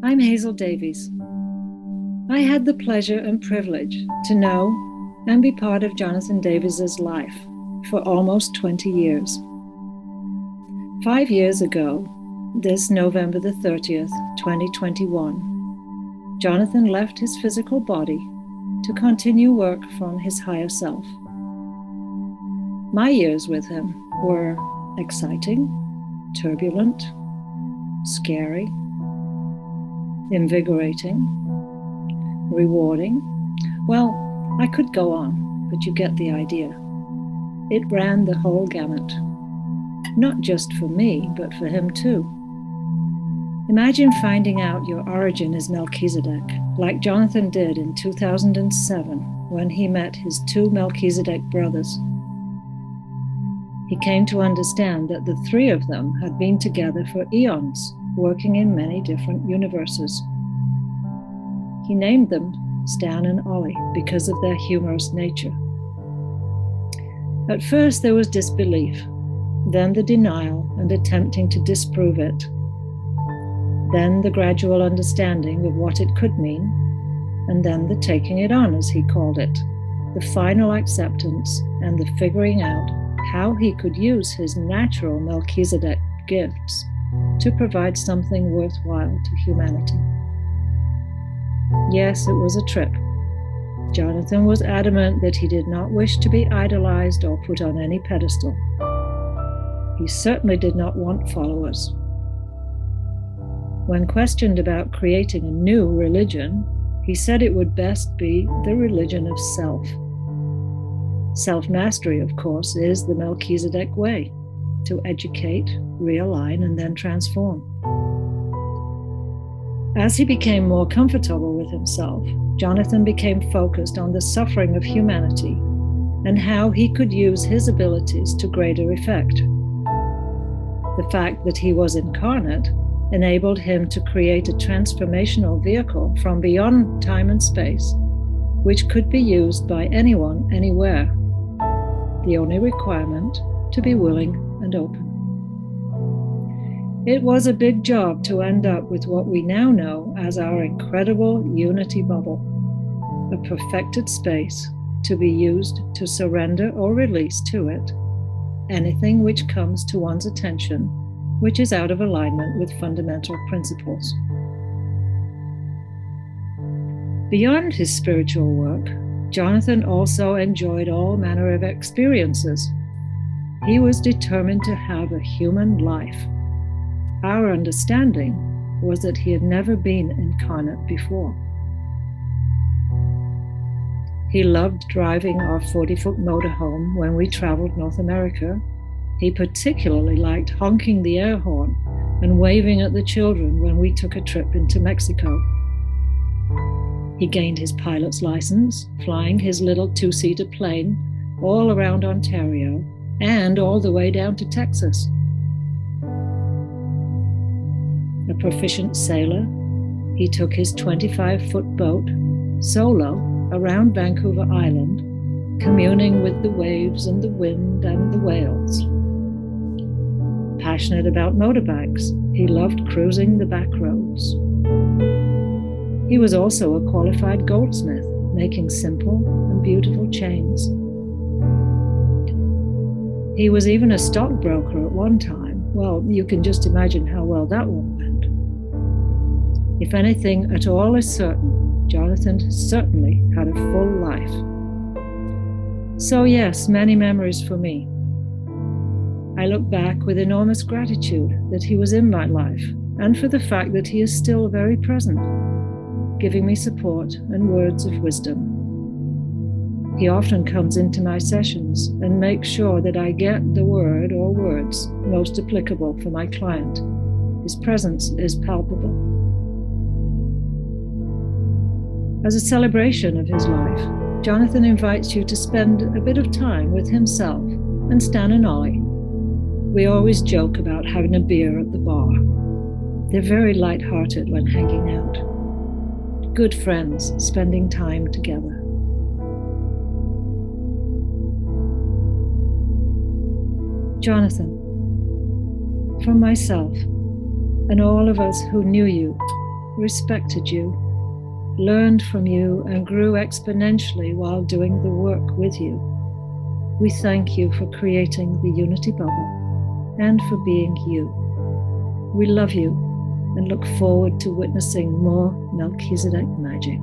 I'm Hazel Davies. I had the pleasure and privilege to know and be part of Jonathan Davies's life for almost 20 years. 5 years ago, this November the 30th, 2021, Jonathan left his physical body to continue work from his higher self. My years with him were exciting, turbulent, scary, invigorating, rewarding. Well, I could go on, but you get the idea. It ran the whole gamut. Not just for me, but for him too. Imagine finding out your origin is Melchizedek, like Jonathan did in 2007 when he met his two Melchizedek brothers. He came to understand that the three of them had been together for eons, working in many different universes. He named them Stan and Ollie because of their humorous nature. At first there was disbelief, then the denial and attempting to disprove it, then the gradual understanding of what it could mean, and then the taking it on, as he called it, the final acceptance and the figuring out how he could use his natural Melchizedek gifts to provide something worthwhile to humanity. Yes, it was a trip. Jonathan was adamant that he did not wish to be idolized or put on any pedestal. He certainly did not want followers. When questioned about creating a new religion, he said it would best be the religion of self. Self-mastery, of course, is the Melchizedek way, to educate, realign, and then transform. As he became more comfortable with himself, Jonathan became focused on the suffering of humanity and how he could use his abilities to greater effect. The fact that he was incarnate enabled him to create a transformational vehicle from beyond time and space, which could be used by anyone, anywhere. The only requirement, to be willing and open. It was a big job to end up with what we now know as our incredible unity bubble, a perfected space to be used to surrender or release to it anything which comes to one's attention, which is out of alignment with fundamental principles. Beyond his spiritual work, Jonathan also enjoyed all manner of experiences. He was determined to have a human life. Our understanding was that he had never been incarnate before. He loved driving our 40-foot motorhome when we traveled North America. He particularly liked honking the air horn and waving at the children when we took a trip into Mexico. He gained his pilot's license, flying his little two-seater plane all around Ontario and all the way down to Texas. A proficient sailor, he took his 25-foot boat solo around Vancouver Island, communing with the waves and the wind and the whales. Passionate about motorbikes, he loved cruising the back roads. He was also a qualified goldsmith, making simple and beautiful chains. He was even a stockbroker at one time. Well, you can just imagine how well that one went. If anything at all is certain, Jonathan certainly had a full life. So yes, many memories for me. I look back with enormous gratitude that he was in my life and for the fact that he is still very present, giving me support and words of wisdom. He often comes into my sessions and makes sure that I get the word or words most applicable for my client. His presence is palpable. As a celebration of his life, Jonathan invites you to spend a bit of time with himself and Stan and Ollie. We always joke about having a beer at the bar. They're very light-hearted when hanging out. Good friends spending time together. Jonathan, from myself and all of us who knew you, respected you, learned from you, and grew exponentially while doing the work with you. We thank you for creating the Unity Bubble and for being you. We love you and look forward to witnessing more Melchizedek magic.